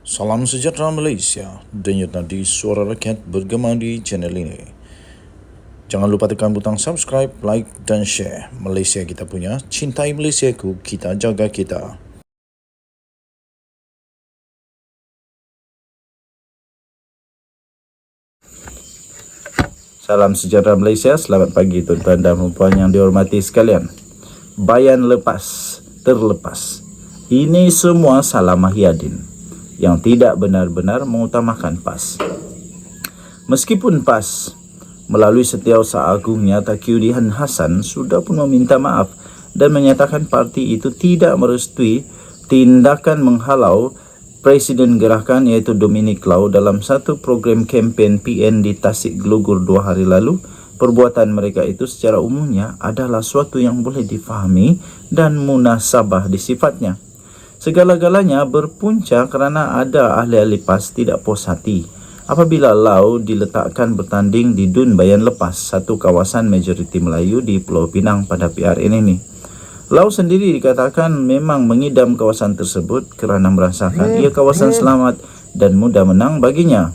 Salam sejahtera Malaysia, denyut nadi suara rakyat bergema di channel ini. Jangan lupa tekan butang subscribe, like dan share. Malaysia kita punya, cintai Malaysiaku, kita jaga kita. Salam sejahtera Malaysia, selamat pagi tuan-tuan dan puan yang dihormati sekalian. Bayan lepas, terlepas. Ini semua salah Mahyadin yang tidak benar-benar mengutamakan PAS. Meskipun PAS melalui Setiausaha Agungnya Taqiyuddin Hasan sudah pun meminta maaf dan menyatakan parti itu tidak merestui tindakan menghalau Presiden Gerakan iaitu Dominic Lau dalam satu program kempen PN di Tasik Gelugor 2 hari lalu. Perbuatan mereka itu secara umumnya adalah suatu yang boleh difahami dan munasabah di sifatnya. Segala-galanya berpunca kerana ada ahli-ahli PAS tidak puas hati apabila Lau diletakkan bertanding di Dun Bayan Lepas, satu kawasan majoriti Melayu di Pulau Pinang pada PRN ini. Lau sendiri dikatakan memang mengidam kawasan tersebut kerana merasakan ia kawasan selamat dan mudah menang baginya.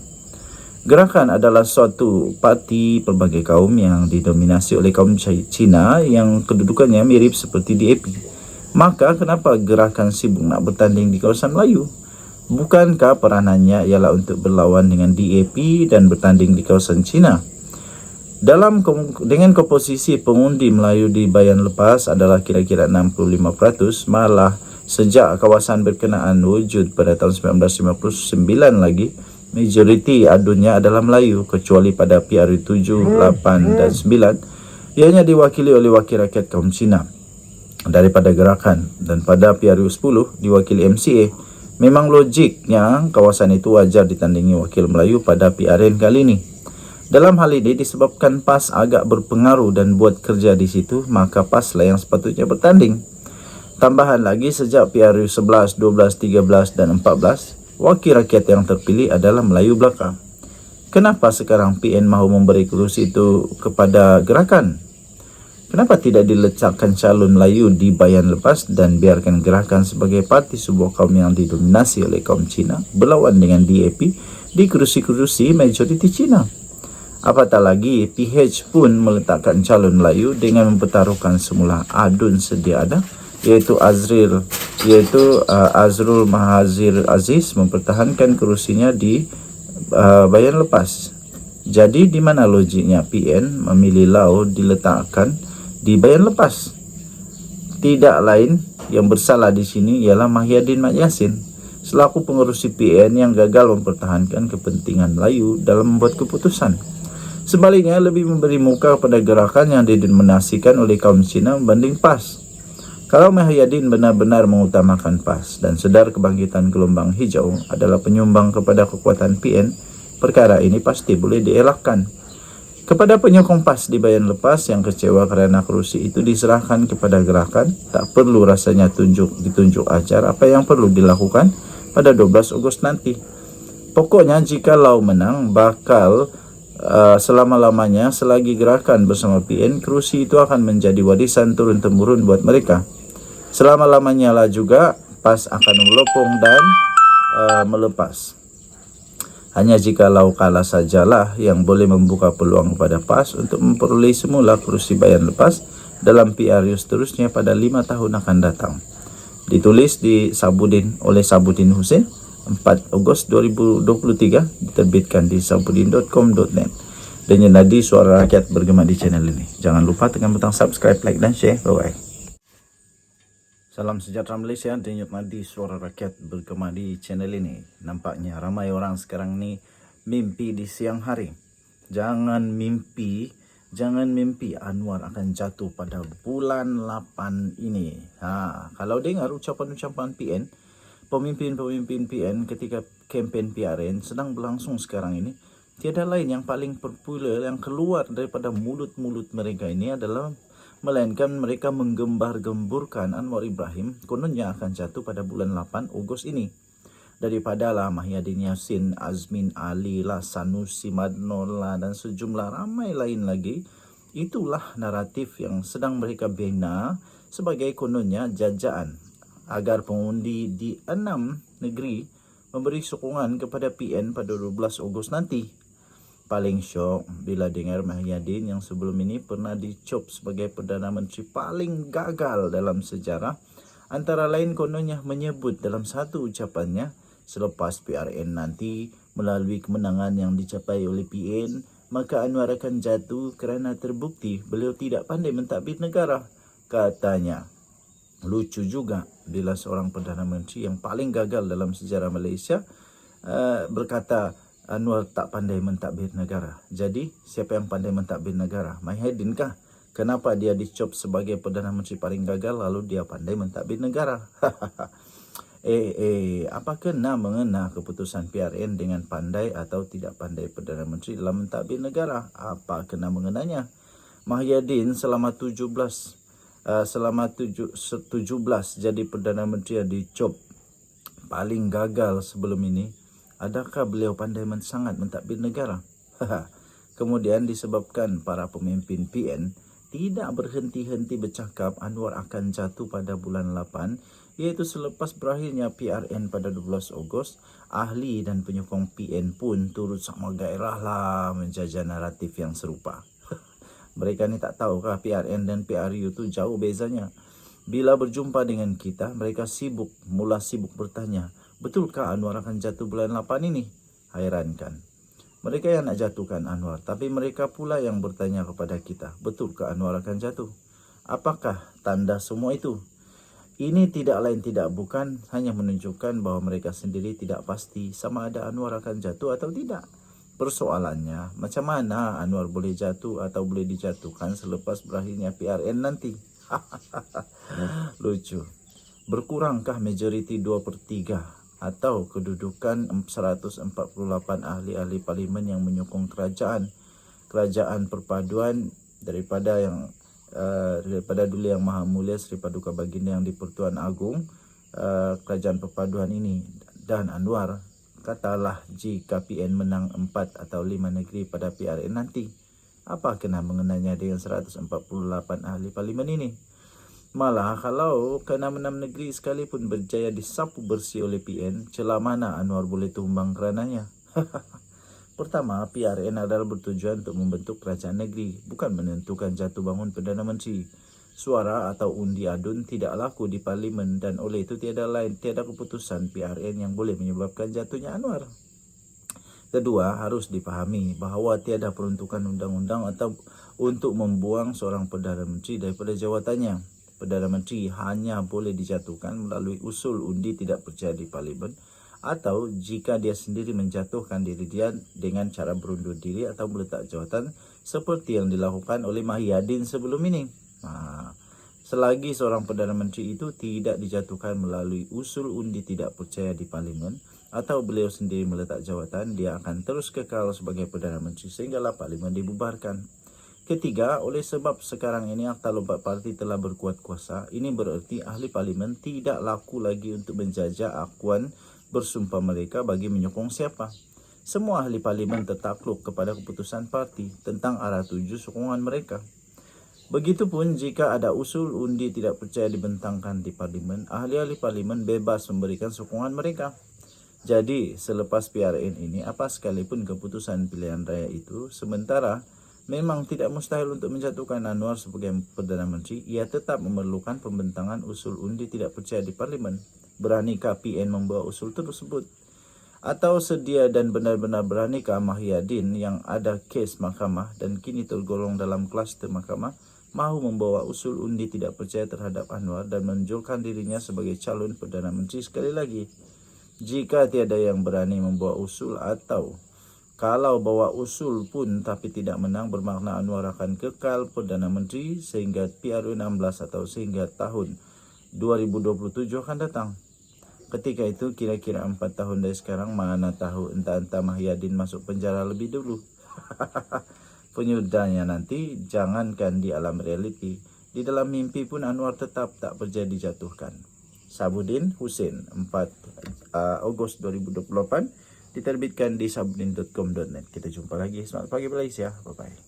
Gerakan adalah suatu parti pelbagai kaum yang didominasi oleh kaum Cina yang kedudukannya mirip seperti DAP. Maka kenapa gerakan sibuk nak bertanding di kawasan Melayu? Bukankah peranannya ialah untuk berlawan dengan DAP dan bertanding di kawasan Cina? Dengan komposisi pengundi Melayu di Bayan Lepas adalah kira-kira 65%, malah sejak kawasan berkenaan wujud pada tahun 1959 lagi, majoriti adunya adalah Melayu kecuali pada PRU 7, 8 dan 9, ianya diwakili oleh wakil rakyat kaum Cina daripada gerakan, dan pada PRU 10 diwakili MCA. Memang logiknya kawasan itu wajar ditandingi wakil Melayu pada PRN kali ini. Dalam hal ini disebabkan PAS agak berpengaruh dan buat kerja di situ, maka PAS lah yang sepatutnya bertanding. Tambahan lagi, sejak PRU 11, 12, 13 dan 14, wakil rakyat yang terpilih adalah Melayu belaka. Kenapa sekarang PN mahu memberi kerusi itu kepada gerakan? Kenapa tidak diletakkan calon Melayu di Bayan Lepas dan biarkan gerakan sebagai parti sebuah kaum yang didominasi oleh kaum Cina berlawan dengan DAP di kerusi-kerusi majoriti Cina? Apatah lagi, PH pun meletakkan calon Melayu dengan mempertaruhkan semula adun sedia ada, iaitu Azrul Mahazir Aziz mempertahankan kerusinya di Bayan Lepas. Jadi di mana logiknya PN memilih Lau diletakkan di Bayan Lepas? Tidak lain yang bersalah di sini ialah Mahyadin Mat Yassin selaku pengerusi PN yang gagal mempertahankan kepentingan Melayu dalam membuat keputusan. Sebaliknya, lebih memberi muka pada gerakan yang didominasikan oleh kaum Cina berbanding PAS. Kalau Mahyadin benar-benar mengutamakan PAS dan sedar kebangkitan gelombang hijau adalah penyumbang kepada kekuatan PN, perkara ini pasti boleh dielakkan. Kepada penyokong PAS di Bayan Lepas yang kecewa kerana kerusi itu diserahkan kepada gerakan, tak perlu rasanya ditunjuk ajar apa yang perlu dilakukan pada 12 Ogos nanti. Pokoknya jika Lau menang, bakal selama-lamanya selagi gerakan bersama PN, kerusi itu akan menjadi warisan turun-temurun buat mereka. Selama-lamanya lah juga PAS akan melopong dan melepas. Hanya jika Lau kalah sajalah yang boleh membuka peluang kepada PAS untuk memperoleh semula kerusi Bayan Lepas dalam PRU seterusnya pada 5 tahun akan datang. Ditulis oleh Sabudin Hussein, 4 Ogos 2023, diterbitkan di sabudin.com.net. Dan nadi suara rakyat bergema di channel ini. Jangan lupa tekan butang subscribe, like dan share. Bye-bye. Salam sejahtera Malaysia, denyut nadi suara rakyat bergema di channel ini. Nampaknya ramai orang sekarang ni mimpi di siang hari. Jangan mimpi Anwar akan jatuh pada bulan 8 ini. Kalau dengar ucapan-ucapan PN, pemimpin-pemimpin PN ketika kempen PRN sedang berlangsung sekarang ini, tiada lain yang paling popular yang keluar daripada mulut-mulut mereka ini adalah melainkan mereka menggembar-gemburkan Anwar Ibrahim kononnya akan jatuh pada bulan 8 Ogos ini. Daripada lah Mahyadin Yassin, Azmin Ali lah, Sanusi Madnor lah dan sejumlah ramai lain lagi, itulah naratif yang sedang mereka bina sebagai kononnya jajaan agar pengundi di 6 negeri memberi sokongan kepada PN pada 12 Ogos nanti. Paling syok bila dengar Mahyadin yang sebelum ini pernah dicop sebagai Perdana Menteri paling gagal dalam sejarah, antara lain kononnya menyebut dalam satu ucapannya, selepas PRN nanti melalui kemenangan yang dicapai oleh PN, maka Anwar akan jatuh kerana terbukti beliau tidak pandai mentadbir negara. Katanya, lucu juga bila seorang Perdana Menteri yang paling gagal dalam sejarah Malaysia berkata Anwar tak pandai mentadbir negara. Jadi, siapa yang pandai mentadbir negara? Mahyadin kah? Kenapa dia dicop sebagai Perdana Menteri paling gagal lalu dia pandai mentadbir negara? Apa kena mengena keputusan PRN dengan pandai atau tidak pandai Perdana Menteri dalam mentadbir negara? Apa kena mengenanya? Mahyadin selama 17 jadi Perdana Menteri yang dicop paling gagal sebelum ini. Adakah beliau pandai sangat mentadbir negara? Kemudian disebabkan para pemimpin PN tidak berhenti-henti bercakap Anwar akan jatuh pada bulan 8, iaitu selepas berakhirnya PRN pada 12 Ogos, ahli dan penyokong PN pun turut sama gairahlah menjajah naratif yang serupa. Mereka ni tak tahukah PRN dan PRU tu jauh bezanya? Bila berjumpa dengan kita, mereka mula sibuk bertanya, betulkah Anwar akan jatuh bulan 8 ini? Hairankan. Mereka yang nak jatuhkan Anwar, tapi mereka pula yang bertanya kepada kita, betulkah Anwar akan jatuh? Apakah tanda semua itu? Ini tidak lain tidak bukan hanya menunjukkan bahawa mereka sendiri tidak pasti sama ada Anwar akan jatuh atau tidak. Persoalannya, macam mana Anwar boleh jatuh atau boleh dijatuhkan selepas berakhirnya PRN nanti? Lucu. Berkurangkah majoriti 2/3 atau kedudukan 148 ahli-ahli parlimen yang menyokong kerajaan perpaduan daripada dulu yang Maha Mulia Seri Paduka Baginda yang di-Pertuan Agong, kerajaan perpaduan ini dan Anwar, katalah jika PN menang 4 atau 5 negeri pada PRN nanti, apa kena mengenanya dengan 148 ahli parlimen ini? Malah kalau ke-6 negeri sekalipun berjaya disapu bersih oleh PN, celah mana Anwar boleh tumbang kerananya? Pertama, PRN adalah bertujuan untuk membentuk kerajaan negeri, bukan menentukan jatuh bangun Perdana Menteri. Suara atau undi adun tidak laku di parlimen dan oleh itu tiada keputusan PRN yang boleh menyebabkan jatuhnya Anwar. Kedua, harus dipahami bahawa tiada peruntukan undang-undang atau untuk membuang seorang Perdana Menteri daripada jawatannya. Perdana Menteri hanya boleh dijatuhkan melalui usul undi tidak percaya di parlimen atau jika dia sendiri menjatuhkan diri dia dengan cara berundur diri atau meletak jawatan seperti yang dilakukan oleh Mahyadin sebelum ini. Selagi seorang Perdana Menteri itu tidak dijatuhkan melalui usul undi tidak percaya di parlimen atau beliau sendiri meletak jawatan, dia akan terus kekal sebagai Perdana Menteri sehinggalah parlimen dibubarkan. Ketiga, oleh sebab sekarang ini Akta Lompat Parti telah berkuat kuasa, ini bererti ahli parlimen tidak laku lagi untuk menjajah akuan bersumpah mereka bagi menyokong siapa. Semua ahli parlimen tertakluk kepada keputusan parti tentang arah tuju sokongan mereka. Begitupun jika ada usul undi tidak percaya dibentangkan di parlimen, ahli-ahli parlimen bebas memberikan sokongan mereka. Jadi, selepas PRN ini, apa sekalipun keputusan pilihan raya itu, sementara memang tidak mustahil untuk menjatuhkan Anwar sebagai Perdana Menteri, ia tetap memerlukan pembentangan usul undi tidak percaya di parlimen. Beranikah PN membawa usul tersebut? Atau sedia dan benar-benar beranikah Mahyadin yang ada kes mahkamah dan kini tergolong dalam kluster mahkamah mahu membawa usul undi tidak percaya terhadap Anwar dan menunjukkan dirinya sebagai calon Perdana Menteri sekali lagi? Jika tiada yang berani membawa usul atau kalau bawa usul pun tapi tidak menang, bermakna Anwar akan kekal Perdana Menteri sehingga PRU 16 atau sehingga tahun 2027 akan datang. Ketika itu kira-kira 4 tahun dari sekarang, mana tahu entah-entah Mahyadin masuk penjara lebih dulu. Penyudahnya nanti jangankan di alam realiti, di dalam mimpi pun Anwar tetap tak berjaya dijatuhkan. Sabudin Hussein, 4 Ogos 2028, diterbitkan di sabudin.com.net. Kita jumpa lagi. Selamat pagi Malaysia. Bye-bye.